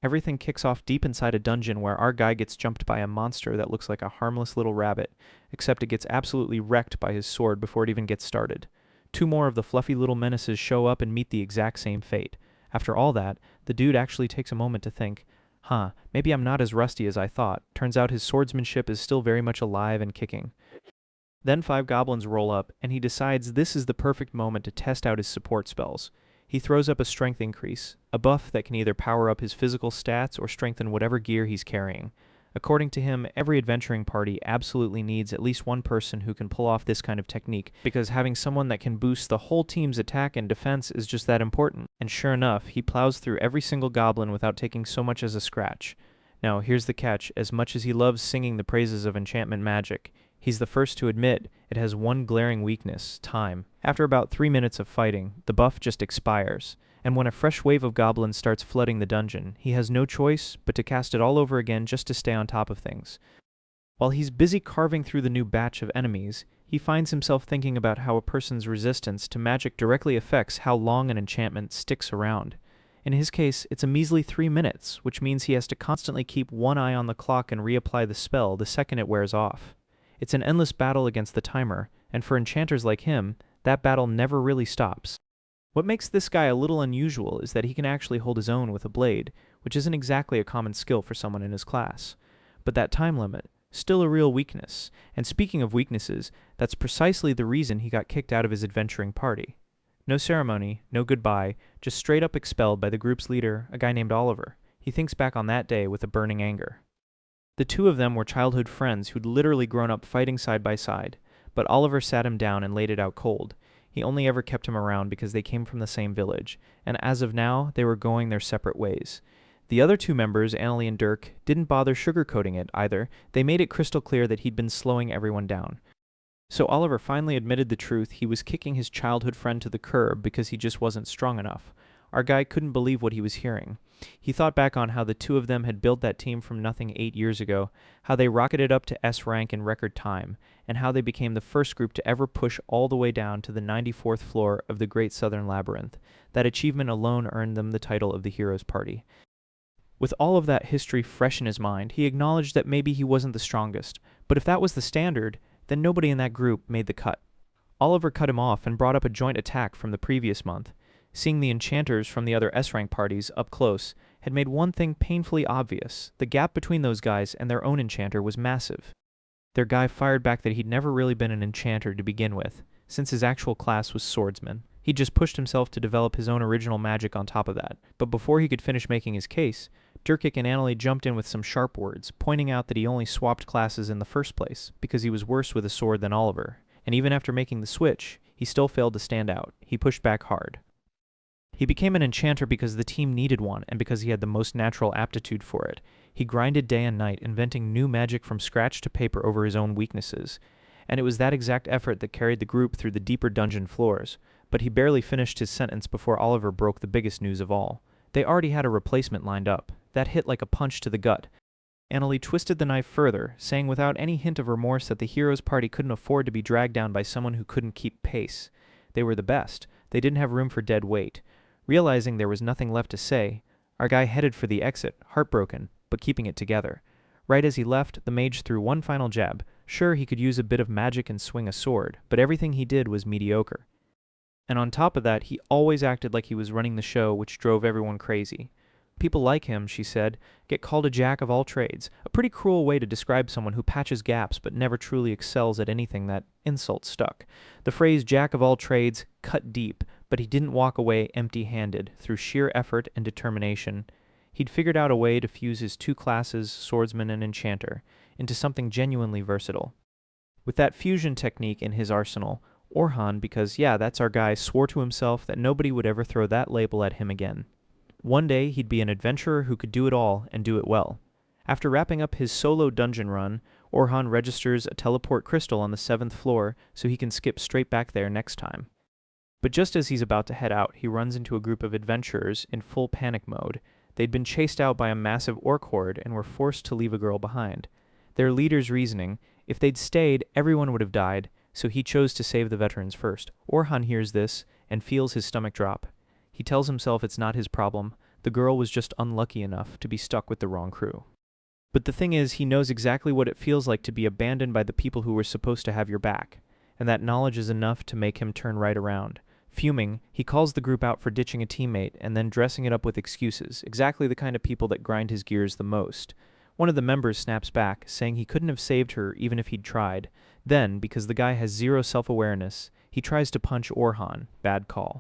Everything kicks off deep inside a dungeon where our guy gets jumped by a monster that looks like a harmless little rabbit, except it gets absolutely wrecked by his sword before it even gets started. Two more of the fluffy little menaces show up and meet the exact same fate. After all that, the dude actually takes a moment to think, maybe I'm not as rusty as I thought. Turns out his swordsmanship is still very much alive and kicking. Then 5 goblins roll up, and he decides this is the perfect moment to test out his support spells. He throws up a strength increase, a buff that can either power up his physical stats or strengthen whatever gear he's carrying. According to him, every adventuring party absolutely needs at least one person who can pull off this kind of technique, because having someone that can boost the whole team's attack and defense is just that important. And sure enough, he plows through every single goblin without taking so much as a scratch. Now, here's the catch. As much as he loves singing the praises of enchantment magic, he's the first to admit it has one glaring weakness: time. After about 3 minutes of fighting, the buff just expires, and when a fresh wave of goblins starts flooding the dungeon, he has no choice but to cast it all over again just to stay on top of things. While he's busy carving through the new batch of enemies, he finds himself thinking about how a person's resistance to magic directly affects how long an enchantment sticks around. In his case, it's a measly 3 minutes, which means he has to constantly keep one eye on the clock and reapply the spell the second it wears off. It's an endless battle against the timer, and for enchanters like him, that battle never really stops. What makes this guy a little unusual is that he can actually hold his own with a blade, which isn't exactly a common skill for someone in his class. But that time limit, still a real weakness, and speaking of weaknesses, that's precisely the reason he got kicked out of his adventuring party. No ceremony, no goodbye, just straight up expelled by the group's leader, a guy named Oliver. He thinks back on that day with a burning anger. The two of them were childhood friends who'd literally grown up fighting side by side, but Oliver sat him down and laid it out cold. He only ever kept him around because they came from the same village, and as of now, they were going their separate ways. The other two members, Annalie and Dirk, didn't bother sugarcoating it either. They made it crystal clear that he'd been slowing everyone down. So Oliver finally admitted the truth. He was kicking his childhood friend to the curb because he just wasn't strong enough. Our guy couldn't believe what he was hearing. He thought back on how the two of them had built that team from nothing 8 years ago, how they rocketed up to S rank in record time, and how they became the first group to ever push all the way down to the 94th floor of the Great Southern Labyrinth. That achievement alone earned them the title of the Heroes Party. With all of that history fresh in his mind, he acknowledged that maybe he wasn't the strongest, but if that was the standard, then nobody in that group made the cut. Oliver cut him off and brought up a joint attack from the previous month. Seeing the enchanters from the other S-rank parties up close had made one thing painfully obvious. The gap between those guys and their own enchanter was massive. Their guy fired back that he'd never really been an enchanter to begin with, since his actual class was swordsman. He just pushed himself to develop his own original magic on top of that. But before he could finish making his case, Dirkic and Annalie jumped in with some sharp words, pointing out that he only swapped classes in the first place, because he was worse with a sword than Oliver. And even after making the switch, he still failed to stand out. He pushed back hard. He became an enchanter because the team needed one, and because he had the most natural aptitude for it. He grinded day and night, inventing new magic from scratch to paper over his own weaknesses. And it was that exact effort that carried the group through the deeper dungeon floors. But he barely finished his sentence before Oliver broke the biggest news of all. They already had a replacement lined up. That hit like a punch to the gut. Annalie twisted the knife further, saying without any hint of remorse that the heroes' party couldn't afford to be dragged down by someone who couldn't keep pace. They were the best. They didn't have room for dead weight. Realizing there was nothing left to say, our guy headed for the exit, heartbroken, but keeping it together. Right as he left, the mage threw one final jab. Sure, he could use a bit of magic and swing a sword, but everything he did was mediocre. And on top of that, he always acted like he was running the show, which drove everyone crazy. People like him, she said, get called a jack of all trades, a pretty cruel way to describe someone who patches gaps but never truly excels at anything. That insult stuck. The phrase jack of all trades cut deep, but he didn't walk away empty-handed. Through sheer effort and determination, he'd figured out a way to fuse his two classes, swordsman and enchanter, into something genuinely versatile. With that fusion technique in his arsenal, Orhan, because yeah, that's our guy, swore to himself that nobody would ever throw that label at him again. One day, he'd be an adventurer who could do it all and do it well. After wrapping up his solo dungeon run, Orhan registers a teleport crystal on the 7th floor so he can skip straight back there next time. But just as he's about to head out, he runs into a group of adventurers in full panic mode. They'd been chased out by a massive orc horde and were forced to leave a girl behind. Their leader's reasoning, if they'd stayed, everyone would have died, so he chose to save the veterans first. Orhan hears this and feels his stomach drop. He tells himself it's not his problem, The girl was just unlucky enough to be stuck with the wrong crew. But the thing is, he knows exactly what it feels like to be abandoned by the people who were supposed to have your back, and that knowledge is enough to make him turn right around. Fuming, he calls the group out for ditching a teammate and then dressing it up with excuses, exactly the kind of people that grind his gears the most. One of the members snaps back, saying he couldn't have saved her even if he'd tried. Then, because the guy has zero self-awareness, he tries to punch Orhan. Bad call.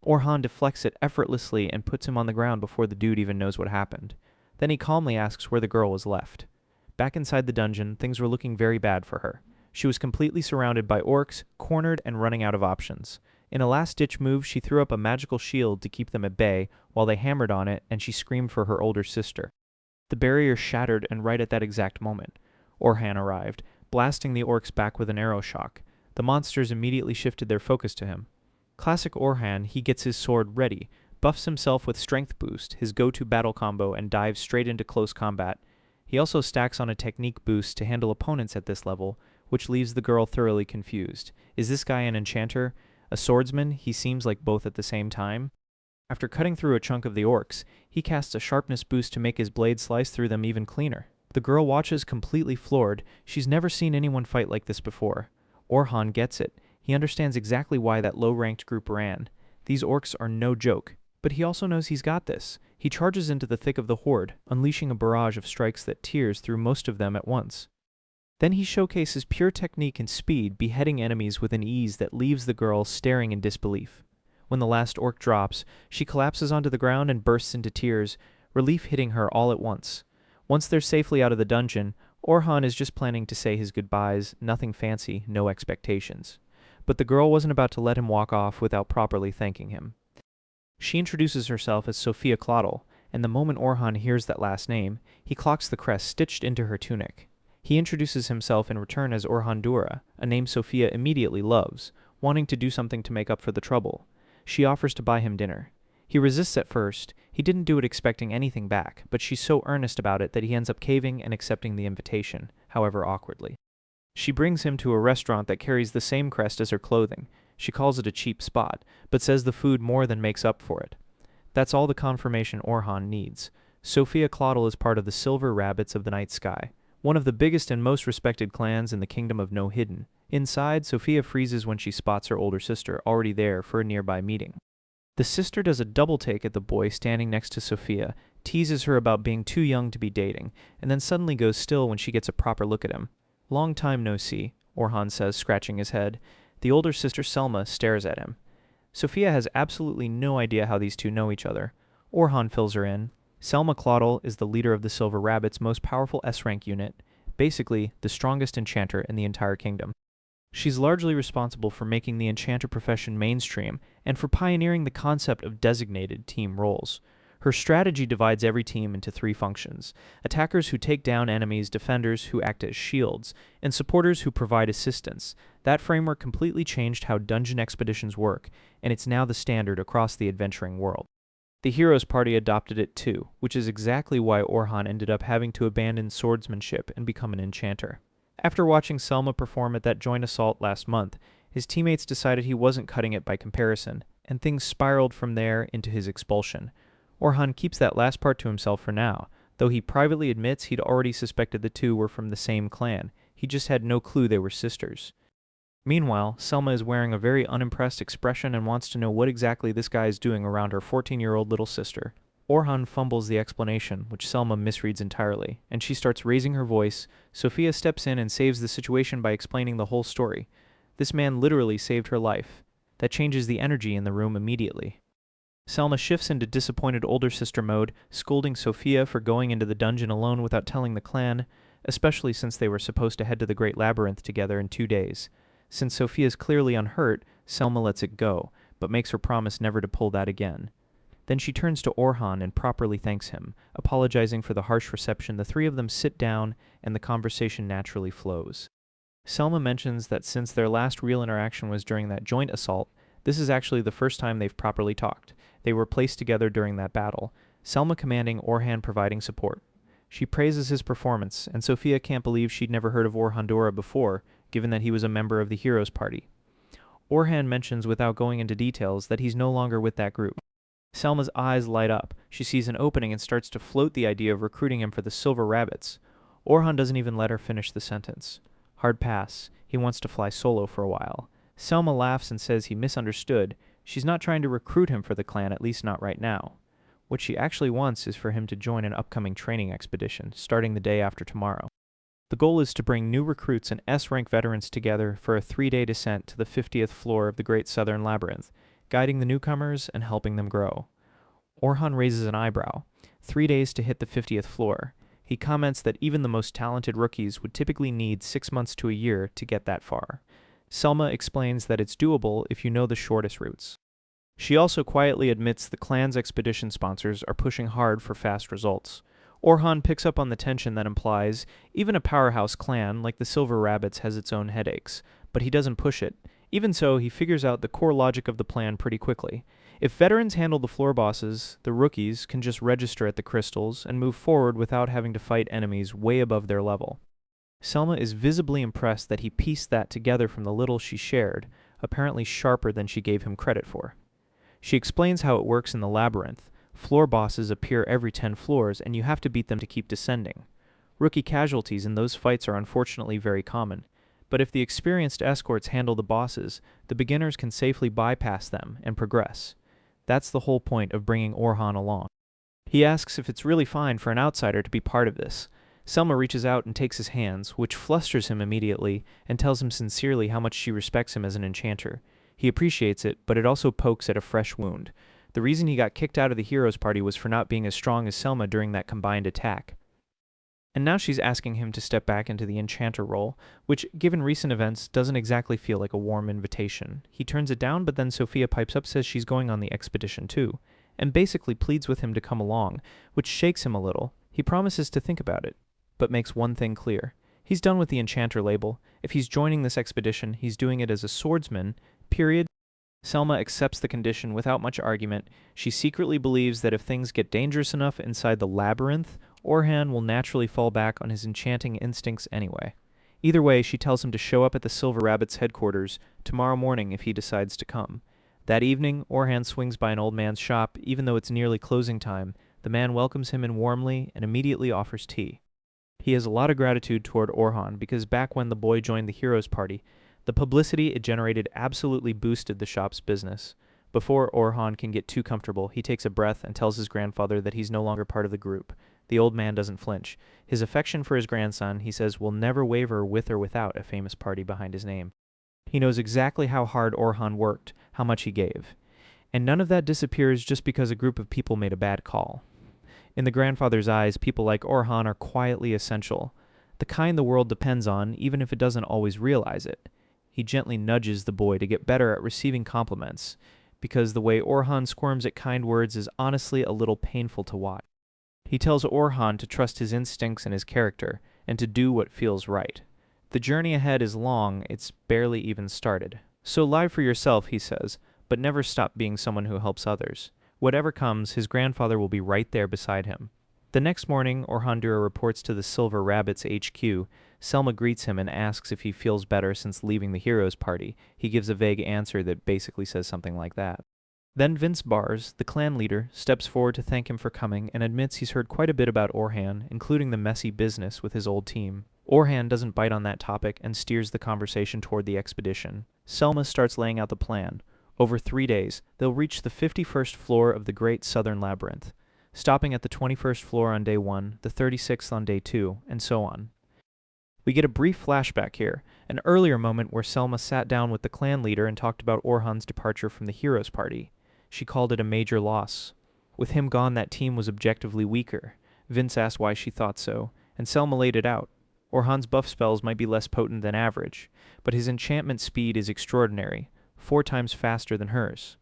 Orhan deflects it effortlessly and puts him on the ground before the dude even knows what happened. Then he calmly asks where the girl was left. Back inside the dungeon, things were looking very bad for her. She was completely surrounded by orcs, cornered, and running out of options. In a last-ditch move, she threw up a magical shield to keep them at bay while they hammered on it, and she screamed for her older sister. The barrier shattered, and right at that exact moment, Orhan arrived, blasting the orcs back with an arrow shock. The monsters immediately shifted their focus to him. Classic Orhan, he gets his sword ready, buffs himself with Strength Boost, his go-to battle combo, and dives straight into close combat. He also stacks on a Technique Boost to handle opponents at this level, which leaves the girl thoroughly confused. Is this guy an enchanter? A swordsman? He seems like both at the same time. After cutting through a chunk of the orcs, he casts a Sharpness Boost to make his blade slice through them even cleaner. The girl watches completely floored. She's never seen anyone fight like this before. Orhan gets it. He understands exactly why that low-ranked group ran. These orcs are no joke. But he also knows he's got this. He charges into the thick of the horde, unleashing a barrage of strikes that tears through most of them at once. Then he showcases pure technique and speed, beheading enemies with an ease that leaves the girl staring in disbelief. When the last orc drops, she collapses onto the ground and bursts into tears, relief hitting her all at once. Once they're safely out of the dungeon, Orhan is just planning to say his goodbyes, nothing fancy, no expectations. But the girl wasn't about to let him walk off without properly thanking him. She introduces herself as Sophia Claudel, and the moment Orhan hears that last name, he clocks the crest stitched into her tunic. He introduces himself in return as Orhan Dura, a name Sophia immediately loves, wanting to do something to make up for the trouble. She offers to buy him dinner. He resists at first. He didn't do it expecting anything back, but she's so earnest about it that he ends up caving and accepting the invitation, however awkwardly. She brings him to a restaurant that carries the same crest as her clothing. She calls it a cheap spot, but says the food more than makes up for it. That's all the confirmation Orhan needs. Sophia Claudel is part of the Silver Rabbits of the Night Sky, one of the biggest and most respected clans in the Kingdom of No Hidden. Inside, Sophia freezes when she spots her older sister already there for a nearby meeting. The sister does a double take at the boy standing next to Sophia, teases her about being too young to be dating, and then suddenly goes still when she gets a proper look at him. Long time no see, Orhan says, scratching his head. The older sister Selma stares at him. Sophia has absolutely no idea how these two know each other. Orhan fills her in. Selma Claudel is the leader of the Silver Rabbit's most powerful S-rank unit, basically the strongest enchanter in the entire kingdom. She's largely responsible for making the enchanter profession mainstream and for pioneering the concept of designated team roles. Her strategy divides every team into three functions: attackers who take down enemies, defenders who act as shields, and supporters who provide assistance. That framework completely changed how dungeon expeditions work, and it's now the standard across the adventuring world. The Heroes Party adopted it too, which is exactly why Orhan ended up having to abandon swordsmanship and become an enchanter. After watching Selma perform at that joint assault last month, his teammates decided he wasn't cutting it by comparison, and things spiraled from there into his expulsion. Orhan keeps that last part to himself for now, though he privately admits he'd already suspected the two were from the same clan. He just had no clue they were sisters. Meanwhile, Selma is wearing a very unimpressed expression and wants to know what exactly this guy is doing around her 14-year-old little sister. Orhan fumbles the explanation, which Selma misreads entirely, and she starts raising her voice. Sophia steps in and saves the situation by explaining the whole story. This man literally saved her life. That changes the energy in the room immediately. Selma shifts into disappointed older sister mode, scolding Sophia for going into the dungeon alone without telling the clan, especially since they were supposed to head to the Great Labyrinth together in 2 days. Since Sophia's clearly unhurt, Selma lets it go, but makes her promise never to pull that again. Then she turns to Orhan and properly thanks him, apologizing for the harsh reception. The three of them sit down, and the conversation naturally flows. Selma mentions that since their last real interaction was during that joint assault, this is actually the first time they've properly talked. They were placed together during that battle, Selma commanding, Orhan providing support. She praises his performance, and Sophia can't believe she'd never heard of Orhan Dura before, given that he was a member of the Heroes Party. Orhan mentions without going into details that he's no longer with that group. Selma's eyes light up. She sees an opening and starts to float the idea of recruiting him for the Silver Rabbits. Orhan doesn't even let her finish the sentence. Hard pass. He wants to fly solo for a while. Selma laughs and says he misunderstood. She's not trying to recruit him for the clan, at least not right now. What she actually wants is for him to join an upcoming training expedition, starting the day after tomorrow. The goal is to bring new recruits and S-rank veterans together for a 3-day descent to the 50th floor of the Great Southern Labyrinth, guiding the newcomers and helping them grow. Orhan raises an eyebrow. 3 days to hit the 50th floor. He comments that even the most talented rookies would typically need 6 months to a year to get that far. Selma explains that it's doable if you know the shortest routes. She also quietly admits the clan's expedition sponsors are pushing hard for fast results. Orhan picks up on the tension that implies even a powerhouse clan like the Silver Rabbits has its own headaches, but he doesn't push it. Even so, he figures out the core logic of the plan pretty quickly. If veterans handle the floor bosses, the rookies can just register at the crystals and move forward without having to fight enemies way above their level. Selma is visibly impressed that he pieced that together from the little she shared, apparently sharper than she gave him credit for. She explains how it works in the labyrinth. Floor bosses appear every 10 floors, and you have to beat them to keep descending. Rookie casualties in those fights are unfortunately very common, but if the experienced escorts handle the bosses, the beginners can safely bypass them and progress. That's the whole point of bringing Orhan along. He asks if it's really fine for an outsider to be part of this. Selma reaches out and takes his hands, which flusters him immediately, and tells him sincerely how much she respects him as an enchanter. He appreciates it, but it also pokes at a fresh wound. The reason he got kicked out of the heroes party was for not being as strong as Selma during that combined attack. And now she's asking him to step back into the enchanter role, which, given recent events, doesn't exactly feel like a warm invitation. He turns it down, but then Sophia pipes up, says she's going on the expedition too, and basically pleads with him to come along, which shakes him a little. He promises to think about it, but makes one thing clear. He's done with the enchanter label. If he's joining this expedition, he's doing it as a swordsman, period. Selma accepts the condition without much argument. She secretly believes that if things get dangerous enough inside the labyrinth, Orhan will naturally fall back on his enchanting instincts anyway. Either way, she tells him to show up at the Silver Rabbit's headquarters tomorrow morning if he decides to come. That evening, Orhan swings by an old man's shop. Even though it's nearly closing time, the man welcomes him in warmly and immediately offers tea. He has a lot of gratitude toward Orhan because back when the boy joined the heroes party, the publicity it generated absolutely boosted the shop's business. Before Orhan can get too comfortable, he takes a breath and tells his grandfather that he's no longer part of the group. The old man doesn't flinch. His affection for his grandson, he says, will never waver with or without a famous party behind his name. He knows exactly how hard Orhan worked, how much he gave. And none of that disappears just because a group of people made a bad call. In the grandfather's eyes, people like Orhan are quietly essential, the kind the world depends on, even if it doesn't always realize it. He gently nudges the boy to get better at receiving compliments, because the way Orhan squirms at kind words is honestly a little painful to watch. He tells Orhan to trust his instincts and his character, and to do what feels right. The journey ahead is long, it's barely even started. So lie for yourself, he says, but never stop being someone who helps others. Whatever comes, his grandfather will be right there beside him. The next morning, Orhandura reports to the Silver Rabbits HQ. Selma greets him and asks if he feels better since leaving the heroes party. He gives a vague answer that basically says something like that. Then Vince Bars, the clan leader, steps forward to thank him for coming and admits he's heard quite a bit about Orhan, including the messy business with his old team. Orhan doesn't bite on that topic and steers the conversation toward the expedition. Selma starts laying out the plan. Over 3 days, they'll reach the 51st floor of the Great Southern Labyrinth, stopping at the 21st floor on day 1, the 36th on day 2, and so on. We get a brief flashback here, an earlier moment where Selma sat down with the clan leader and talked about Orhan's departure from the heroes party. She called it a major loss. With him gone, that team was objectively weaker. Vince asked why she thought so, and Selma laid it out. Orhan's buff spells might be less potent than average, but his enchantment speed is extraordinary, 4 times faster than hers.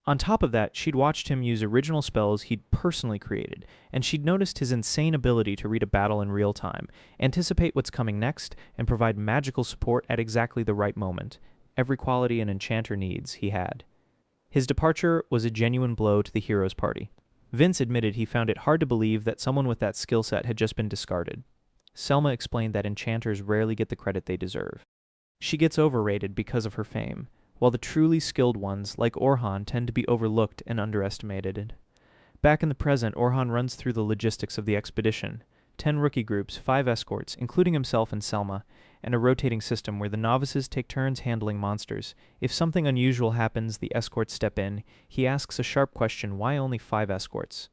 On top of that, she'd watched him use original spells he'd personally created, and she'd noticed his insane ability to read a battle in real time, anticipate what's coming next, and provide magical support at exactly the right moment. Every quality an enchanter needs, he had. His departure was a genuine blow to the heroes party. Vince admitted he found it hard to believe that someone with that skill set had just been discarded. Selma explained that enchanters rarely get the credit they deserve. She gets overrated because of her fame. while the truly skilled ones, like Orhan, tend to be overlooked and underestimated. Back in the present, Orhan runs through the logistics of the expedition. 10 rookie groups, 5 escorts, including himself and Selma, and a rotating system where the novices take turns handling monsters. If something unusual happens, the escorts step in. He asks a sharp question, why only 5 escorts?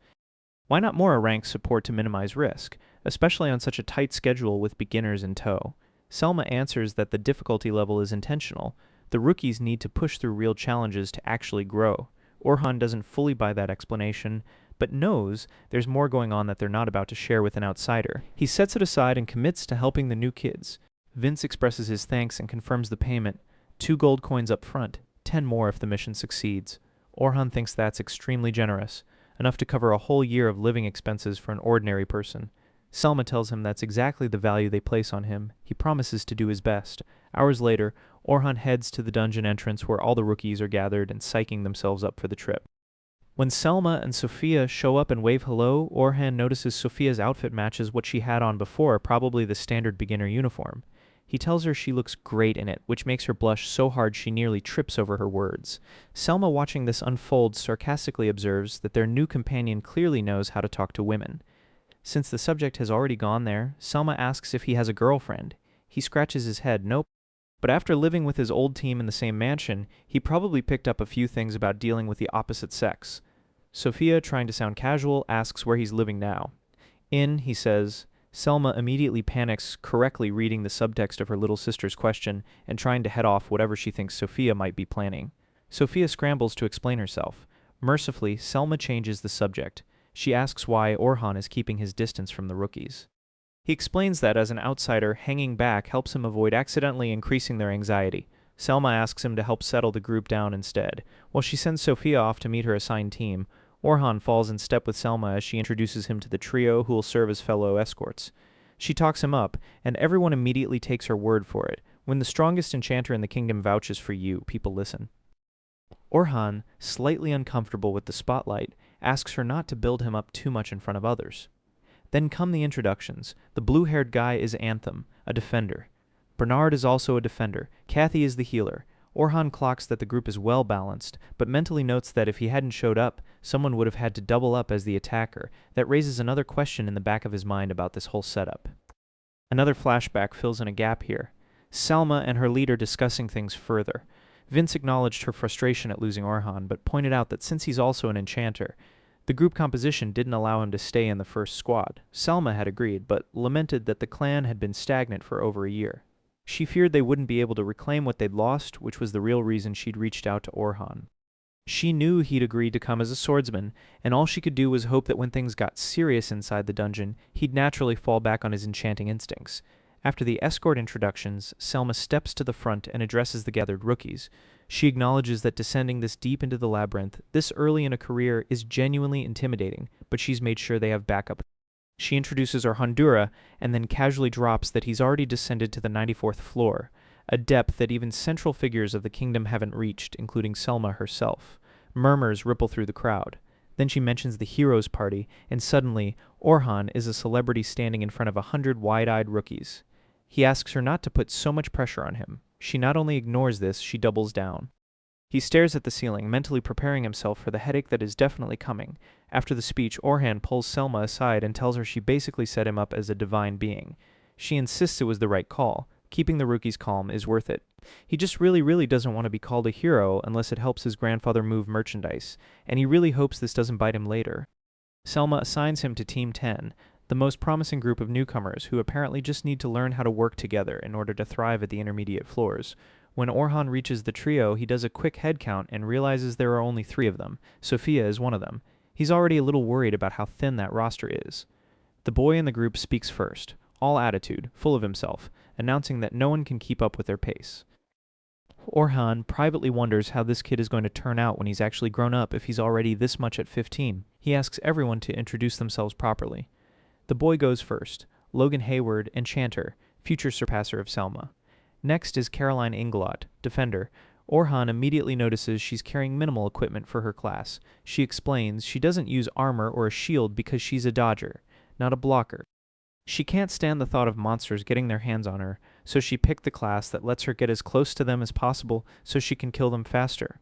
Why not more rank support to minimize risk, especially on such a tight schedule with beginners in tow? Selma answers that the difficulty level is intentional. The rookies need to push through real challenges to actually grow. Orhan doesn't fully buy that explanation, but knows there's more going on that they're not about to share with an outsider. He sets it aside and commits to helping the new kids. Vince expresses his thanks and confirms the payment. 2 gold coins up front, 10 more if the mission succeeds. Orhan thinks that's extremely generous, enough to cover a whole year of living expenses for an ordinary person. Selma tells him that's exactly the value they place on him. He promises to do his best. Hours later, Orhan heads to the dungeon entrance where all the rookies are gathered and psyching themselves up for the trip. When Selma and Sophia show up and wave hello, Orhan notices Sophia's outfit matches what she had on before, probably the standard beginner uniform. He tells her she looks great in it, which makes her blush so hard she nearly trips over her words. Selma, watching this unfold, sarcastically observes that their new companion clearly knows how to talk to women. Since the subject has already gone there, Selma asks if he has a girlfriend. He scratches his head, nope. But after living with his old team in the same mansion, he probably picked up a few things about dealing with the opposite sex. Sophia, trying to sound casual, asks where he's living now. He says. Selma immediately panics, correctly reading the subtext of her little sister's question and trying to head off whatever she thinks Sophia might be planning. Sophia scrambles to explain herself. Mercifully, Selma changes the subject. She asks why Orhan is keeping his distance from the rookies. He explains that as an outsider, hanging back helps him avoid accidentally increasing their anxiety. Selma asks him to help settle the group down instead. While she sends Sophia off to meet her assigned team, Orhan falls in step with Selma as she introduces him to the trio who will serve as fellow escorts. She talks him up, and everyone immediately takes her word for it. When the strongest enchanter in the kingdom vouches for you, people listen. Orhan, slightly uncomfortable with the spotlight, asks her not to build him up too much in front of others. Then come the introductions. The blue-haired guy is Anthem, a defender. Bernard is also a defender. Kathy is the healer. Orhan clocks that the group is well-balanced, but mentally notes that if he hadn't showed up, someone would have had to double up as the attacker. That raises another question in the back of his mind about this whole setup. Another flashback fills in a gap here. Selma and her leader discussing things further. Vince acknowledged her frustration at losing Orhan, but pointed out that since he's also an enchanter, the group composition didn't allow him to stay in the first squad. Selma had agreed, but lamented that the clan had been stagnant for over a year. She feared they wouldn't be able to reclaim what they'd lost, which was the real reason she'd reached out to Orhan. She knew he'd agreed to come as a swordsman, and all she could do was hope that when things got serious inside the dungeon, he'd naturally fall back on his enchanting instincts. After the escort introductions, Selma steps to the front and addresses the gathered rookies. She acknowledges that descending this deep into the labyrinth, this early in a career, is genuinely intimidating, but she's made sure they have backup. She introduces her Hondura, and then casually drops that he's already descended to the 94th floor, a depth that even central figures of the kingdom haven't reached, including Selma herself. Murmurs ripple through the crowd. Then she mentions the heroes party, and suddenly, Orhan is a celebrity standing in front of 100 wide-eyed rookies. He asks her not to put so much pressure on him. She not only ignores this, she doubles down. He stares at the ceiling, mentally preparing himself for the headache that is definitely coming. After the speech, Orhan pulls Selma aside and tells her she basically set him up as a divine being. She insists it was the right call. Keeping the rookies calm is worth it. He just really doesn't want to be called a hero unless it helps his grandfather move merchandise, and he really hopes this doesn't bite him later. Selma assigns him to Team 10, the most promising group of newcomers who apparently just need to learn how to work together in order to thrive at the intermediate floors. When Orhan reaches the trio, he does a quick head count and realizes there are only 3 of them. Sophia is one of them. He's already a little worried about how thin that roster is. The boy in the group speaks first, all attitude, full of himself, announcing that no one can keep up with their pace. Orhan privately wonders how this kid is going to turn out when he's actually grown up if he's already this much at 15. He asks everyone to introduce themselves properly. The boy goes first, Logan Hayward, enchanter, future surpasser of Selma. Next is Caroline Inglot, defender. Orhan immediately notices she's carrying minimal equipment for her class. She explains she doesn't use armor or a shield because she's a dodger, not a blocker. She can't stand the thought of monsters getting their hands on her, so she picked the class that lets her get as close to them as possible so she can kill them faster.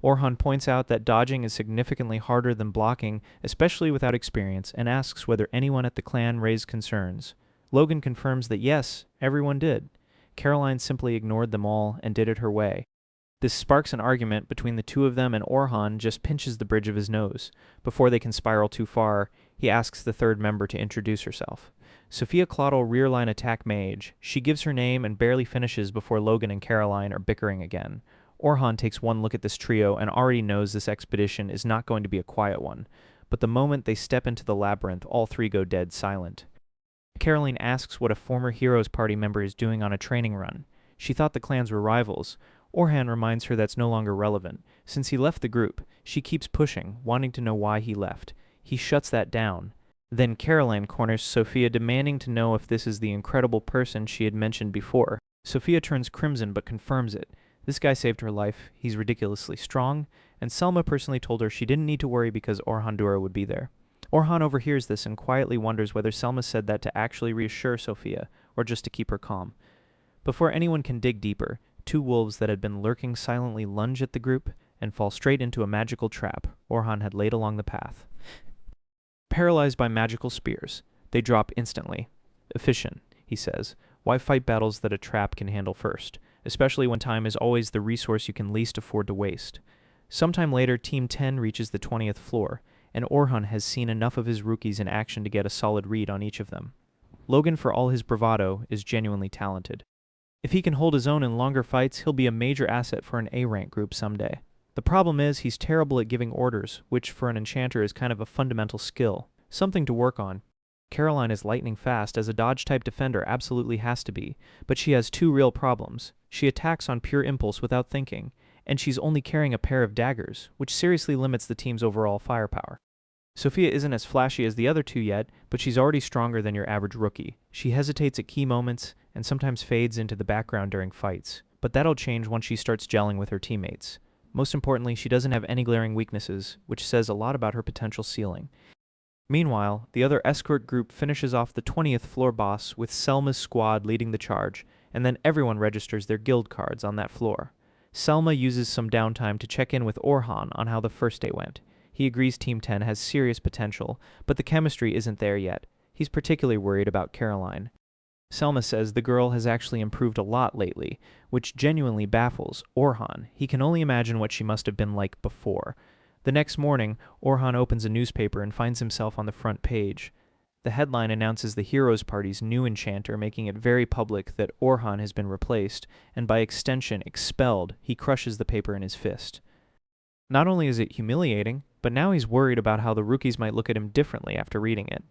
Orhan points out that dodging is significantly harder than blocking, especially without experience, and asks whether anyone at the clan raised concerns. Logan confirms that yes, everyone did. Caroline simply ignored them all and did it her way. This sparks an argument between the two of them, and Orhan just pinches the bridge of his nose. Before they can spiral too far, he asks the third member to introduce herself. Sophia Claudel rearline attack mage. She gives her name and barely finishes before Logan and Caroline are bickering again. Orhan takes one look at this trio and already knows this expedition is not going to be a quiet one, but the moment they step into the labyrinth, all three go dead silent. Caroline asks what a former Heroes Party member is doing on a training run. She thought the clans were rivals. Orhan reminds her that's no longer relevant. Since he left the group, she keeps pushing, wanting to know why he left. He shuts that down. Then Caroline corners Sophia, demanding to know if this is the incredible person she had mentioned before. Sophia turns crimson but confirms it. This guy saved her life, he's ridiculously strong, and Selma personally told her she didn't need to worry because Orhan Dura would be there. Orhan overhears this and quietly wonders whether Selma said that to actually reassure Sophia, or just to keep her calm. Before anyone can dig deeper, two wolves that had been lurking silently lunge at the group and fall straight into a magical trap Orhan had laid along the path. Paralyzed by magical spears, they drop instantly. Efficient, he says. Why fight battles that a trap can handle first, especially when time is always the resource you can least afford to waste? Sometime later, Team 10 reaches the 20th floor, and Orhan has seen enough of his rookies in action to get a solid read on each of them. Logan, for all his bravado, is genuinely talented. If he can hold his own in longer fights, he'll be a major asset for an A-rank group someday. The problem is he's terrible at giving orders, which for an enchanter is kind of a fundamental skill, something to work on. Caroline is lightning fast, as a dodge-type defender absolutely has to be, but she has two real problems. She attacks on pure impulse without thinking, and she's only carrying a pair of daggers, which seriously limits the team's overall firepower. Sophia isn't as flashy as the other two yet, but she's already stronger than your average rookie. She hesitates at key moments, and sometimes fades into the background during fights, but that'll change once she starts gelling with her teammates. Most importantly, she doesn't have any glaring weaknesses, which says a lot about her potential ceiling. Meanwhile, the other escort group finishes off the 20th floor boss with Selma's squad leading the charge, and then everyone registers their guild cards on that floor. Selma uses some downtime to check in with Orhan on how the first day went. He agrees Team 10 has serious potential, but the chemistry isn't there yet. He's particularly worried about Caroline. Selma says the girl has actually improved a lot lately, which genuinely baffles Orhan. He can only imagine what she must have been like before. The next morning, Orhan opens a newspaper and finds himself on the front page. The headline announces the Heroes Party's new enchanter, making it very public that Orhan has been replaced, and by extension expelled. He crushes the paper in his fist. Not only is it humiliating, but now he's worried about how the rookies might look at him differently after reading it.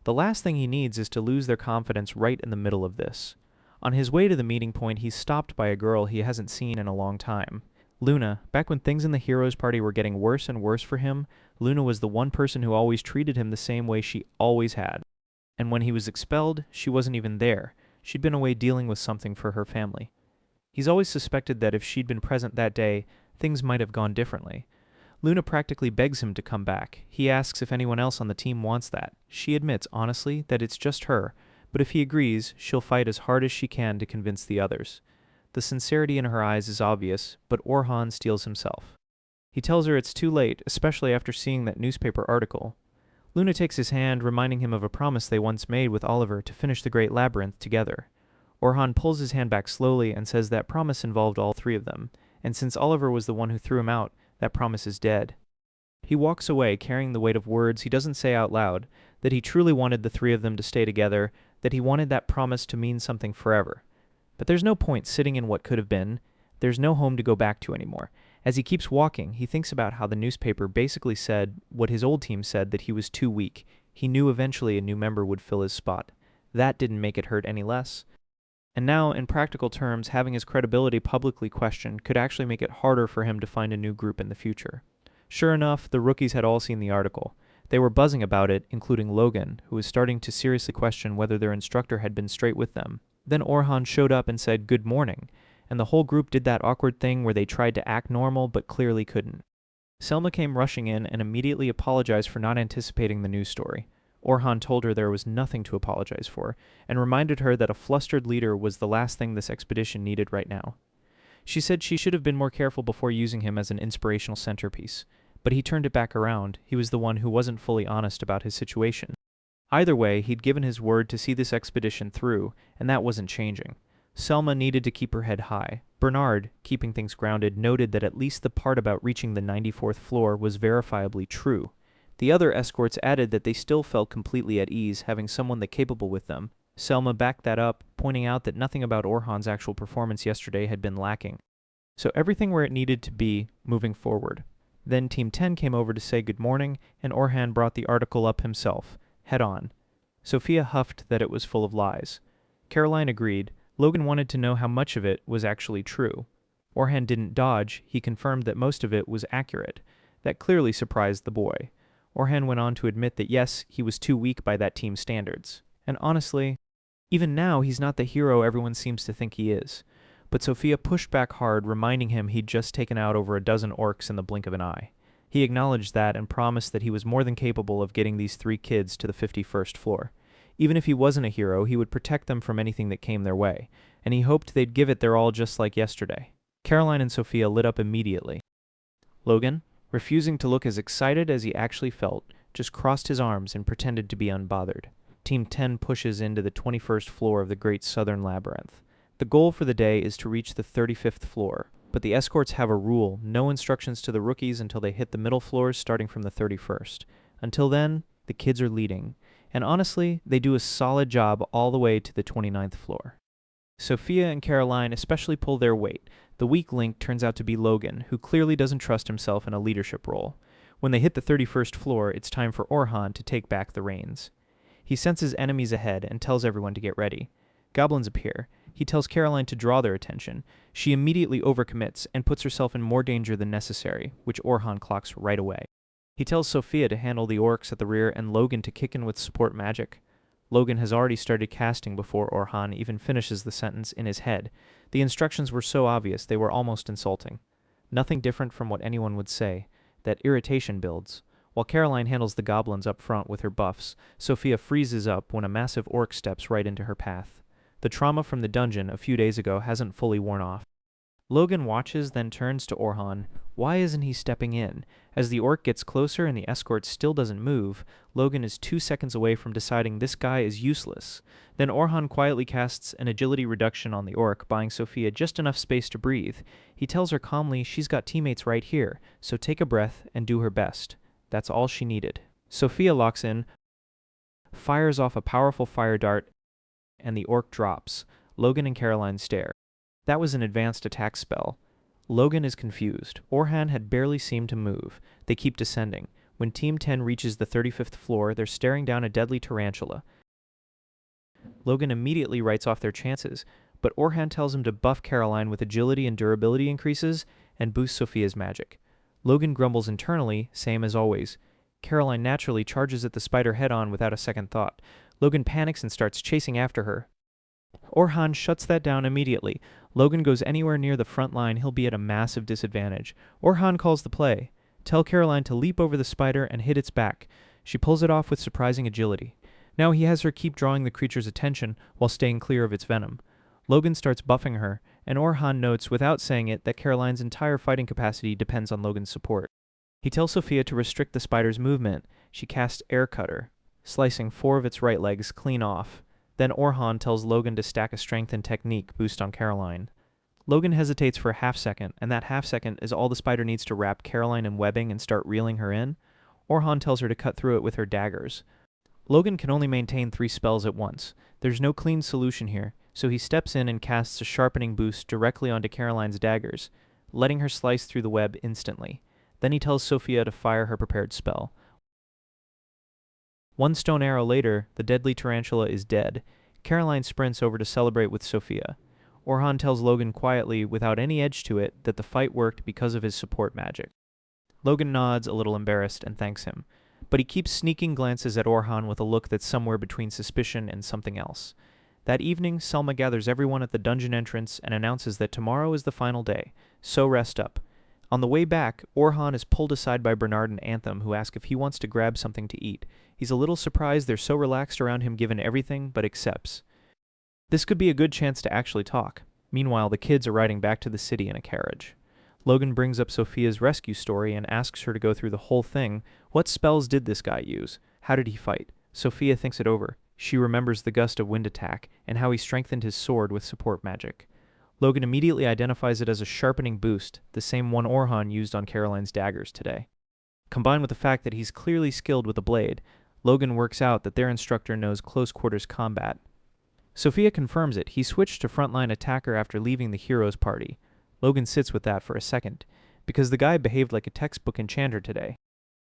The last thing he needs is to lose their confidence right in the middle of this. On his way to the meeting point, he's stopped by a girl he hasn't seen in a long time. Luna. Back when things in the Heroes Party were getting worse and worse for him, Luna was the one person who always treated him the same way she always had. And when he was expelled, she wasn't even there. She'd been away dealing with something for her family. He's always suspected that if she'd been present that day, things might have gone differently. Luna practically begs him to come back. He asks if anyone else on the team wants that. She admits, honestly, that it's just her, but if he agrees, she'll fight as hard as she can to convince the others. The sincerity in her eyes is obvious, but Orhan steels himself. He tells her it's too late, especially after seeing that newspaper article. Luna takes his hand, reminding him of a promise they once made with Oliver to finish the Great Labyrinth together. Orhan pulls his hand back slowly and says that promise involved all three of them, and since Oliver was the one who threw him out, that promise is dead. He walks away carrying the weight of words he doesn't say out loud, that he truly wanted the three of them to stay together, that he wanted that promise to mean something forever. But there's no point sitting in what could have been. There's no home to go back to anymore. As he keeps walking, he thinks about how the newspaper basically said what his old team said, that he was too weak. He knew eventually a new member would fill his spot. That didn't make it hurt any less. And now, in practical terms, having his credibility publicly questioned could actually make it harder for him to find a new group in the future. Sure enough, the rookies had all seen the article. They were buzzing about it, including Logan, who was starting to seriously question whether their instructor had been straight with them. Then Orhan showed up and said good morning, and the whole group did that awkward thing where they tried to act normal but clearly couldn't. Selma came rushing in and immediately apologized for not anticipating the news story. Orhan told her there was nothing to apologize for, and reminded her that a flustered leader was the last thing this expedition needed right now. She said she should have been more careful before using him as an inspirational centerpiece, but he turned it back around. He was the one who wasn't fully honest about his situation. Either way, he'd given his word to see this expedition through, and that wasn't changing. Selma needed to keep her head high. Bernard, keeping things grounded, noted that at least the part about reaching the 94th floor was verifiably true. The other escorts added that they still felt completely at ease having someone that capable with them. Selma backed that up, pointing out that nothing about Orhan's actual performance yesterday had been lacking. So everything where it needed to be moving forward. Then Team 10 came over to say good morning, and Orhan brought the article up himself, head on. Sophia huffed that it was full of lies. Caroline agreed. Logan wanted to know how much of it was actually true. Orhan didn't dodge. He confirmed that most of it was accurate. That clearly surprised the boy. Orhan went on to admit that yes, he was too weak by that team's standards. And honestly, even now he's not the hero everyone seems to think he is. But Sophia pushed back hard, reminding him he'd just taken out over a dozen orcs in the blink of an eye. He acknowledged that and promised that he was more than capable of getting these 3 kids to the 51st floor. Even if he wasn't a hero, he would protect them from anything that came their way, and he hoped they'd give it their all just like yesterday. Caroline and Sophia lit up immediately. Logan, refusing to look as excited as he actually felt, just crossed his arms and pretended to be unbothered. Team 10 pushes into the 21st floor of the Great Southern Labyrinth. The goal for the day is to reach the 35th floor, but the escorts have a rule: no instructions to the rookies until they hit the middle floors starting from the 31st. Until then, the kids are leading. And honestly, they do a solid job all the way to the 29th floor. Sophia and Caroline especially pull their weight. The weak link turns out to be Logan, who clearly doesn't trust himself in a leadership role. When they hit the 31st floor, it's time for Orhan to take back the reins. He senses enemies ahead and tells everyone to get ready. Goblins appear. He tells Caroline to draw their attention. She immediately overcommits and puts herself in more danger than necessary, which Orhan clocks right away. He tells Sophia to handle the orcs at the rear and Logan to kick in with support magic. Logan has already started casting before Orhan even finishes the sentence in his head. The instructions were so obvious they were almost insulting. Nothing different from what anyone would say. That irritation builds. While Caroline handles the goblins up front with her buffs, Sophia freezes up when a massive orc steps right into her path. The trauma from the dungeon a few days ago hasn't fully worn off. Logan watches, then turns to Orhan. Why isn't he stepping in? As the orc gets closer and the escort still doesn't move, Logan is 2 seconds away from deciding this guy is useless. Then Orhan quietly casts an agility reduction on the orc, buying Sophia just enough space to breathe. He tells her calmly she's got teammates right here, so take a breath and do her best. That's all she needed. Sophia locks in, fires off a powerful fire dart, and the orc drops. Logan and Caroline stare. That was an advanced attack spell. Logan is confused. Orhan had barely seemed to move. They keep descending. When Team 10 reaches the 35th floor, they're staring down a deadly tarantula. Logan immediately writes off their chances, but Orhan tells him to buff Caroline with agility and durability increases and boost Sophia's magic. Logan grumbles internally, same as always. Caroline naturally charges at the spider head-on without a second thought. Logan panics and starts chasing after her. Orhan shuts that down immediately. Logan goes anywhere near the front line, he'll be at a massive disadvantage. Orhan calls the play. Tell Caroline to leap over the spider and hit its back. She pulls it off with surprising agility. Now he has her keep drawing the creature's attention while staying clear of its venom. Logan starts buffing her, and Orhan notes without saying it that Caroline's entire fighting capacity depends on Logan's support. He tells Sophia to restrict the spider's movement. She casts Air Cutter, slicing 4 of its right legs clean off. Then Orhan tells Logan to stack a strength and technique boost on Caroline. Logan hesitates for a half-second, and that half-second is all the spider needs to wrap Caroline in webbing and start reeling her in. Orhan tells her to cut through it with her daggers. Logan can only maintain 3 spells at once. There's no clean solution here, so he steps in and casts a sharpening boost directly onto Caroline's daggers, letting her slice through the web instantly. Then he tells Sophia to fire her prepared spell. 1 stone arrow later, the deadly tarantula is dead. Caroline sprints over to celebrate with Sophia. Orhan tells Logan quietly, without any edge to it, that the fight worked because of his support magic. Logan nods, a little embarrassed, and thanks him. But he keeps sneaking glances at Orhan with a look that's somewhere between suspicion and something else. That evening, Selma gathers everyone at the dungeon entrance and announces that tomorrow is the final day, so rest up. On the way back, Orhan is pulled aside by Bernard and Anthem, who ask if he wants to grab something to eat. He's a little surprised they're so relaxed around him given everything, but accepts. This could be a good chance to actually talk. Meanwhile, the kids are riding back to the city in a carriage. Logan brings up Sophia's rescue story and asks her to go through the whole thing. What spells did this guy use? How did he fight? Sophia thinks it over. She remembers the gust of wind attack and how he strengthened his sword with support magic. Logan immediately identifies it as a sharpening boost, the same one Orhan used on Caroline's daggers today. Combined with the fact that he's clearly skilled with a blade, Logan works out that their instructor knows close quarters combat. Sophia confirms it. He switched to frontline attacker after leaving the heroes party. Logan sits with that for a second, because the guy behaved like a textbook enchanter today.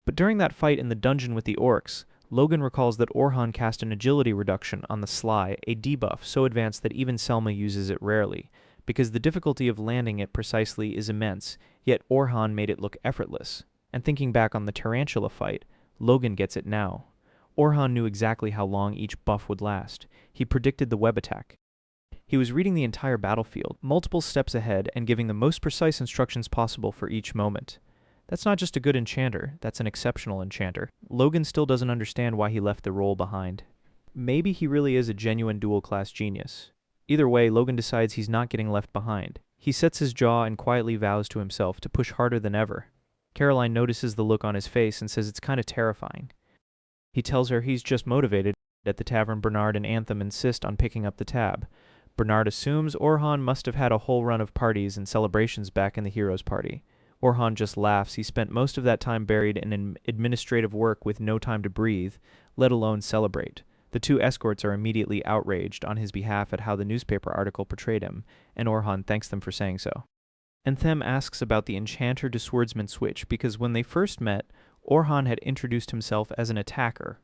But during that fight in the dungeon with the orcs, Logan recalls that Orhan cast an agility reduction on the sly, a debuff so advanced that even Selma uses it rarely, because the difficulty of landing it precisely is immense, yet Orhan made it look effortless. And thinking back on the tarantula fight, Logan gets it now. Orhan knew exactly how long each buff would last. He predicted the web attack. He was reading the entire battlefield, multiple steps ahead, and giving the most precise instructions possible for each moment. That's not just a good enchanter, that's an exceptional enchanter. Logan still doesn't understand why he left the role behind. Maybe he really is a genuine dual-class genius. Either way, Logan decides he's not getting left behind. He sets his jaw and quietly vows to himself to push harder than ever. Caroline notices the look on his face and says it's kind of terrifying. He tells her he's just motivated. At the tavern, Bernard and Anthem insist on picking up the tab. Bernard assumes Orhan must have had a whole run of parties and celebrations back in the heroes' party. Orhan just laughs. He spent most of that time buried in administrative work with no time to breathe, let alone celebrate. The two escorts are immediately outraged on his behalf at how the newspaper article portrayed him, and Orhan thanks them for saying so. Anthem asks about the enchanter to swordsman switch because when they first met, Orhan had introduced himself as an attacker.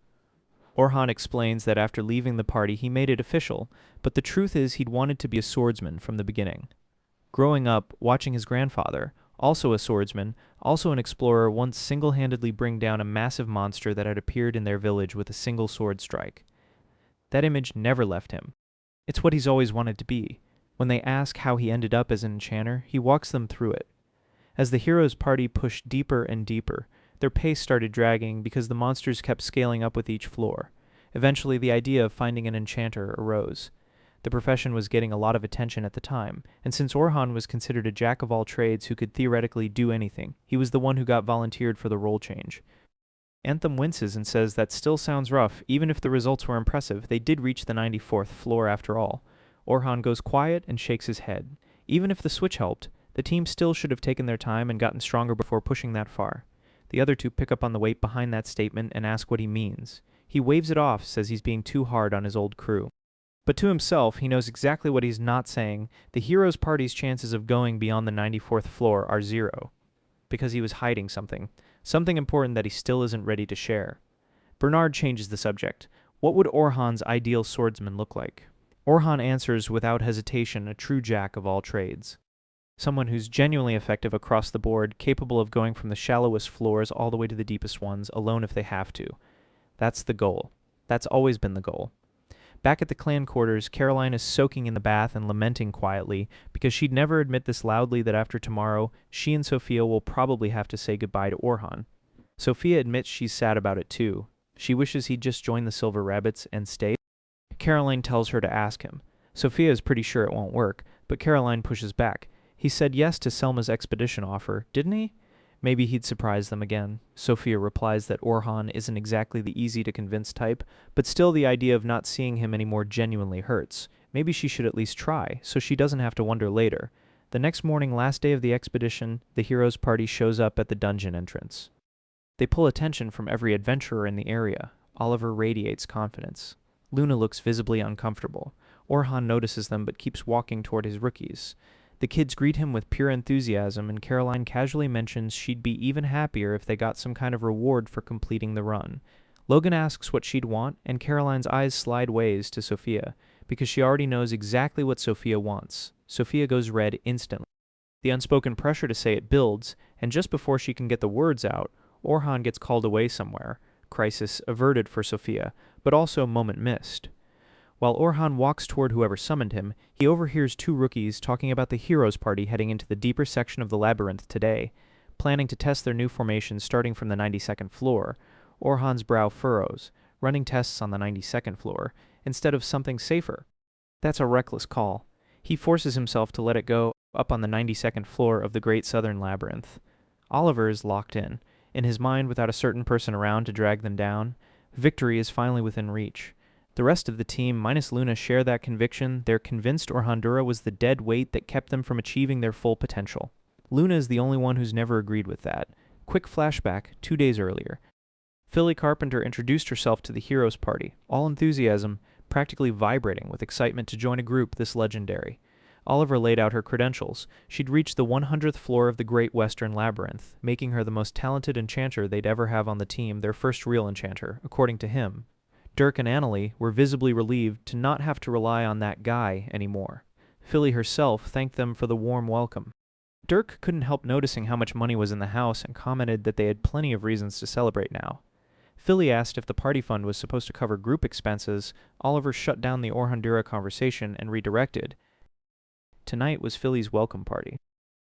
Orhan explains that after leaving the party he made it official, but the truth is he'd wanted to be a swordsman from the beginning. Growing up, watching his grandfather, also a swordsman, also an explorer, once single-handedly bring down a massive monster that had appeared in their village with a single sword strike. That image never left him. It's what he's always wanted to be. When they ask how he ended up as an enchanter, he walks them through it. As the heroes' party pushed deeper and deeper, their pace started dragging because the monsters kept scaling up with each floor. Eventually, the idea of finding an enchanter arose. The profession was getting a lot of attention at the time, and since Orhan was considered a jack of all trades who could theoretically do anything, he was the one who got volunteered for the role change. Anthem winces and says that still sounds rough. Even if the results were impressive, they did reach the 94th floor after all. Orhan goes quiet and shakes his head. Even if the switch helped, the team still should have taken their time and gotten stronger before pushing that far. The other two pick up on the weight behind that statement and ask what he means. He waves it off, says he's being too hard on his old crew. But to himself, he knows exactly what he's not saying. The heroes' party's chances of going beyond the 94th floor are 0. Because he was hiding something. Something important that he still isn't ready to share. Bernard changes the subject. What would Orhan's ideal swordsman look like? Orhan answers without hesitation, a true jack of all trades. Someone who's genuinely effective across the board, capable of going from the shallowest floors all the way to the deepest ones, alone if they have to. That's the goal. That's always been the goal. Back at the clan quarters, Caroline is soaking in the bath and lamenting quietly, because she'd never admit this loudly that after tomorrow, she and Sophia will probably have to say goodbye to Orhan. Sophia admits she's sad about it too. She wishes he'd just join the Silver Rabbits and stay. Caroline tells her to ask him. Sophia is pretty sure it won't work, but Caroline pushes back. He said yes to Selma's expedition offer, didn't he? Maybe he'd surprise them again. Sophia replies that Orhan isn't exactly the easy-to-convince type, but still the idea of not seeing him anymore genuinely hurts. Maybe she should at least try, so she doesn't have to wonder later. The next morning, last day of the expedition, the heroes' party shows up at the dungeon entrance. They pull attention from every adventurer in the area. Oliver radiates confidence. Luna looks visibly uncomfortable. Orhan notices them but keeps walking toward his rookies. The kids greet him with pure enthusiasm, and Caroline casually mentions she'd be even happier if they got some kind of reward for completing the run. Logan asks what she'd want, and Caroline's eyes slide ways to Sophia, because she already knows exactly what Sophia wants. Sophia goes red instantly. The unspoken pressure to say it builds, and just before she can get the words out, Orhan gets called away somewhere. Crisis averted for Sophia, but also moment missed. While Orhan walks toward whoever summoned him, he overhears two rookies talking about the heroes' party heading into the deeper section of the labyrinth today, planning to test their new formation starting from the 92nd floor. Orhan's brow furrows. running tests on the 92nd floor, instead of something safer. That's a reckless call. He forces himself to let it go up on the 92nd floor of the Great Southern Labyrinth. Oliver is locked in his mind without a certain person around to drag them down. Victory is finally within reach. The rest of the team, minus Luna, share that conviction. They're convinced Orhandura was the dead weight that kept them from achieving their full potential. Luna is the only one who's never agreed with that. Quick flashback, 2 days earlier. Philly Carpenter introduced herself to the heroes' party, all enthusiasm, practically vibrating with excitement to join a group this legendary. Oliver laid out her credentials. She'd reached the 100th floor of the Great Western Labyrinth, making her the most talented enchanter they'd ever have on the team, their first real enchanter, according to him. Dirk and Annalie were visibly relieved to not have to rely on that guy anymore. Philly herself thanked them for the warm welcome. Dirk couldn't help noticing how much money was in the house and commented that they had plenty of reasons to celebrate now. Philly asked if the party fund was supposed to cover group expenses. Oliver shut down the Orhandura conversation and redirected. Tonight was Philly's welcome party.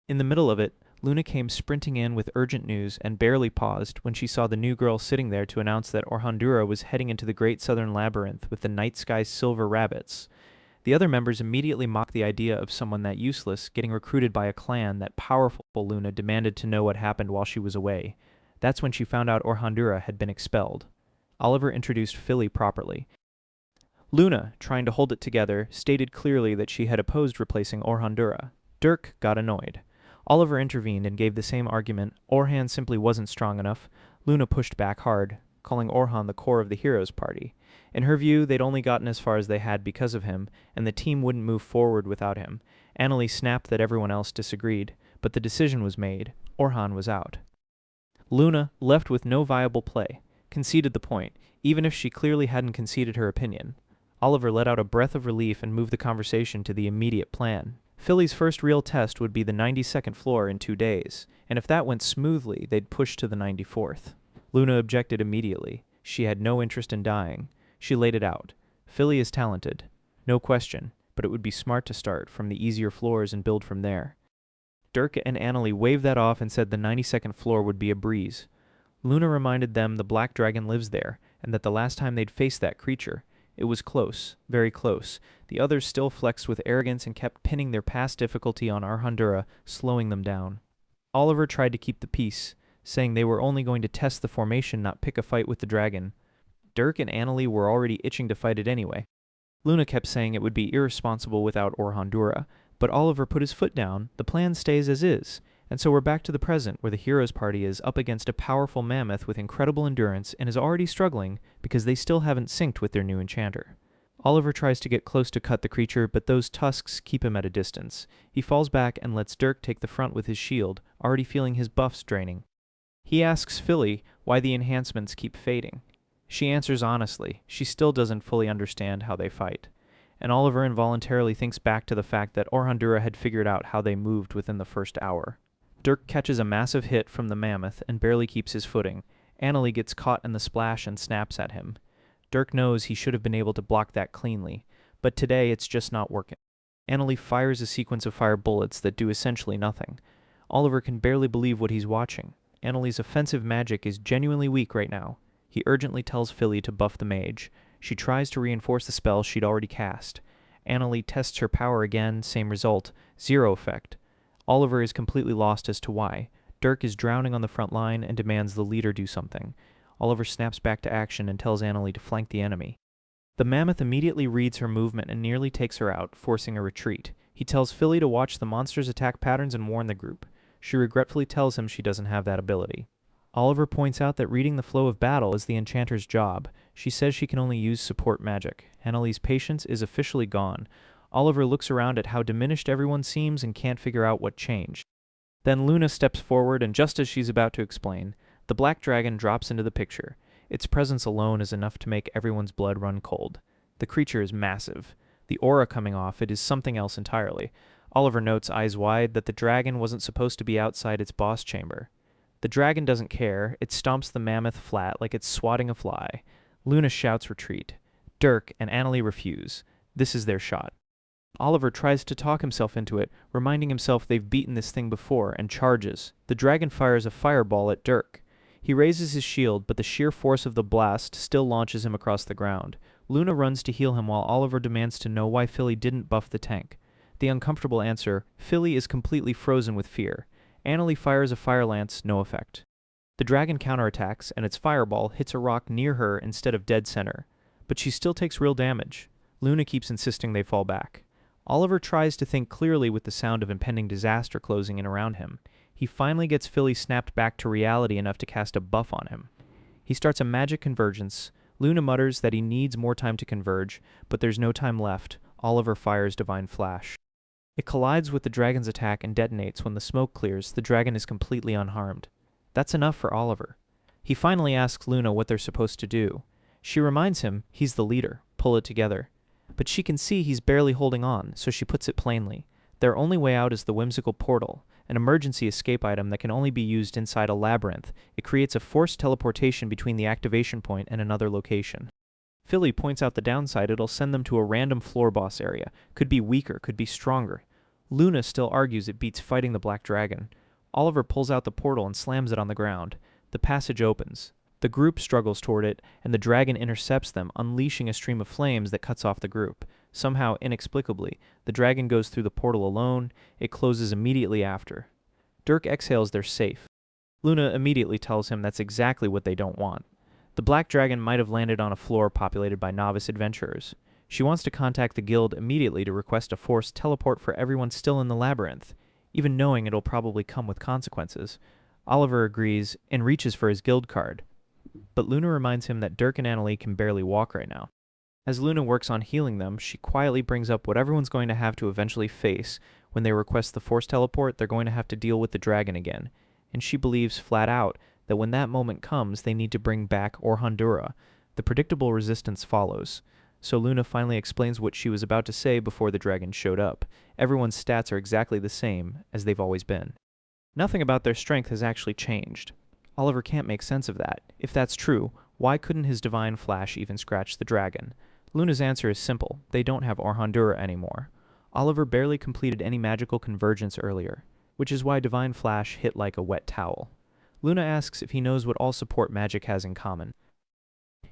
In the middle of it, Luna came sprinting in with urgent news and barely paused when she saw the new girl sitting there to announce that Orhandura was heading into the Great Southern Labyrinth with the night sky's silver rabbits. The other members immediately mocked the idea of someone that useless getting recruited by a clan that powerful Luna demanded to know what happened while she was away. That's when she found out Orhandura had been expelled. Oliver introduced Philly properly. Luna, trying to hold it together, stated clearly that she had opposed replacing Orhandura. Dirk got annoyed. Oliver intervened and gave the same argument. Orhan simply wasn't strong enough. Luna pushed back hard, calling Orhan the core of the heroes' party. In her view, they'd only gotten as far as they had because of him, and the team wouldn't move forward without him. Annalie snapped that everyone else disagreed, but the decision was made. Orhan was out. Luna, left with no viable play, conceded the point, even if she clearly hadn't conceded her opinion. Oliver let out a breath of relief and moved the conversation to the immediate plan. Philly's first real test would be the 92nd floor in 2 days, and if that went smoothly, they'd push to the 94th. Luna objected immediately. She had no interest in dying. She laid it out. Philly is talented. No question, but it would be smart to start from the easier floors and build from there. Dirk and Annalie waved that off and said the 92nd floor would be a breeze. Luna reminded them the black dragon lives there, and that the last time they'd faced that creature, it was close, very close. The others still flexed with arrogance and kept pinning their past difficulty on Orhandura, slowing them down. Oliver tried to keep the peace, saying they were only going to test the formation, not pick a fight with the dragon. Dirk and Annalie were already itching to fight it anyway. Luna kept saying it would be irresponsible without Orhandura, but Oliver put his foot down. The plan stays as is, and so we're back to the present, where the heroes' party is up against a powerful mammoth with incredible endurance and is already struggling because they still haven't synced with their new enchanter. Oliver tries to get close to cut the creature, but those tusks keep him at a distance. He falls back and lets Dirk take the front with his shield, already feeling his buffs draining. He asks Philly why the enhancements keep fading. She answers honestly. She still doesn't fully understand how they fight. And Oliver involuntarily thinks back to the fact that Orhandura had figured out how they moved within the first hour. Dirk catches a massive hit from the mammoth and barely keeps his footing. Annalie gets caught in the splash and snaps at him. Dirk knows he should have been able to block that cleanly, but today it's just not working. Annalie fires a sequence of fire bullets that do essentially nothing. Oliver can barely believe what he's watching. Annalie's offensive magic is genuinely weak right now. He urgently tells Philly to buff the mage. She tries to reinforce the spell she'd already cast. Annalie tests her power again, same result, 0 effect. Oliver is completely lost as to why. Dirk is drowning on the front line and demands the leader do something. Oliver snaps back to action and tells Annalie to flank the enemy. The mammoth immediately reads her movement and nearly takes her out, forcing a retreat. He tells Philly to watch the monster's attack patterns and warn the group. She regretfully tells him she doesn't have that ability. Oliver points out that reading the flow of battle is the enchanter's job. She says she can only use support magic. Annalie's patience is officially gone. Oliver looks around at how diminished everyone seems and can't figure out what changed. Then Luna steps forward, and just as she's about to explain, the black dragon drops into the picture. Its presence alone is enough to make everyone's blood run cold. The creature is massive. The aura coming off it is something else entirely. Oliver notes, eyes wide, that the dragon wasn't supposed to be outside its boss chamber. The dragon doesn't care. It stomps the mammoth flat like it's swatting a fly. Luna shouts retreat. Dirk and Annalie refuse. This is their shot. Oliver tries to talk himself into it, reminding himself they've beaten this thing before, and charges. The dragon fires a fireball at Dirk. He raises his shield, but the sheer force of the blast still launches him across the ground. Luna runs to heal him while Oliver demands to know why Philly didn't buff the tank. The uncomfortable answer, Philly is completely frozen with fear. Annalie fires a fire lance, no effect. The dragon counterattacks, and its fireball hits a rock near her instead of dead center. But she still takes real damage. Luna keeps insisting they fall back. Oliver tries to think clearly with the sound of impending disaster closing in around him. He finally gets Philly snapped back to reality enough to cast a buff on him. He starts a magic convergence. Luna mutters that he needs more time to converge, but there's no time left. Oliver fires Divine Flash. It collides with the dragon's attack and detonates. When the smoke clears, the dragon is completely unharmed. That's enough for Oliver. He finally asks Luna what they're supposed to do. She reminds him he's the leader, pull it together. But she can see he's barely holding on, so she puts it plainly. Their only way out is the whimsical portal, an emergency escape item that can only be used inside a labyrinth. It creates a forced teleportation between the activation point and another location. Philly points out the downside. It'll send them to a random floor boss area. Could be weaker, could be stronger. Luna still argues it beats fighting the black dragon. Oliver pulls out the portal and slams it on the ground. The passage opens. The group struggles toward it, and the dragon intercepts them, unleashing a stream of flames that cuts off the group. Somehow, inexplicably, the dragon goes through the portal alone. It closes immediately after. Dirk exhales they're safe. Luna immediately tells him that's exactly what they don't want. The black dragon might have landed on a floor populated by novice adventurers. She wants to contact the guild immediately to request a forced teleport for everyone still in the labyrinth, even knowing it'll probably come with consequences. Oliver agrees and reaches for his guild card. But Luna reminds him that Dirk and Annalie can barely walk right now. As Luna works on healing them, she quietly brings up what everyone's going to have to eventually face. When they request the force teleport, they're going to have to deal with the dragon again. And she believes flat out that when that moment comes, they need to bring back Orhandura. The predictable resistance follows. So Luna finally explains what she was about to say before the dragon showed up. Everyone's stats are exactly the same as they've always been. Nothing about their strength has actually changed. Oliver can't make sense of that. If that's true, why couldn't his Divine Flash even scratch the dragon? Luna's answer is simple. They don't have Orhandura anymore. Oliver barely completed any magical convergence earlier, which is why Divine Flash hit like a wet towel. Luna asks if he knows what all support magic has in common.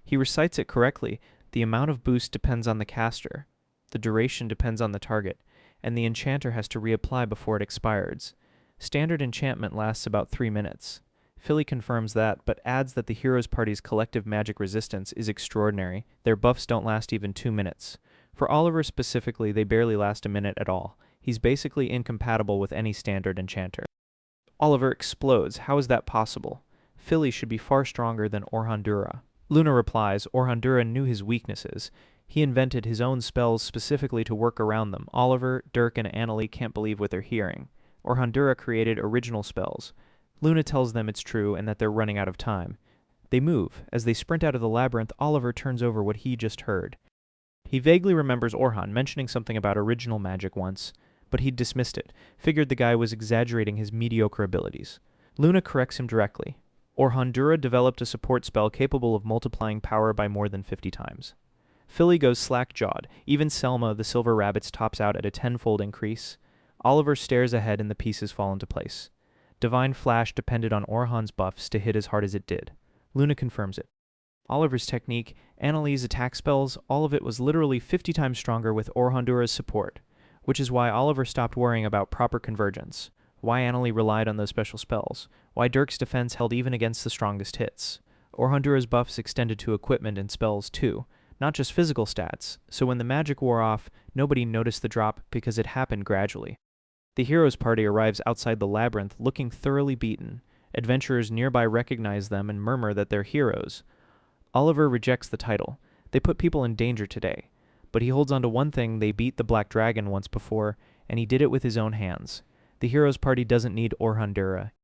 He recites it correctly. The amount of boost depends on the caster, the duration depends on the target, and the enchanter has to reapply before it expires. Standard enchantment lasts about 3 minutes. Philly confirms that, but adds that the hero's party's collective magic resistance is extraordinary. Their buffs don't last even 2 minutes. For Oliver specifically, they barely last a minute at all. He's basically incompatible with any standard enchanter. Oliver explodes. How is that possible? Philly should be far stronger than Orhandura. Luna replies, Orhandura knew his weaknesses. He invented his own spells specifically to work around them. Oliver, Dirk, and Annalie can't believe what they're hearing. Orhandura created original spells. Luna tells them it's true and that they're running out of time. They move. As they sprint out of the labyrinth, Oliver turns over what he just heard. He vaguely remembers Orhan mentioning something about original magic once, but he'd dismissed it, figured the guy was exaggerating his mediocre abilities. Luna corrects him directly. Orhandura developed a support spell capable of multiplying power by more than 50 times. Philly goes slack-jawed. Even Selma, the Silver Rabbits, tops out at a 10-fold increase. Oliver stares ahead and the pieces fall into place. Divine Flash depended on Orhan's buffs to hit as hard as it did. Luna confirms it. Oliver's technique, Annalie's attack spells, all of it was literally 50 times stronger with Orhandura's support, which is why Oliver stopped worrying about proper convergence, why Annalie relied on those special spells, why Dirk's defense held even against the strongest hits. Orhandura's buffs extended to equipment and spells too, not just physical stats, so when the magic wore off, nobody noticed the drop because it happened gradually. The hero's party arrives outside the labyrinth looking thoroughly beaten. Adventurers nearby recognize them and murmur that they're heroes. Oliver rejects the title. They put people in danger today. But he holds on to one thing: they beat the Black Dragon once before, and he did it with his own hands. The hero's party doesn't need Orhandura.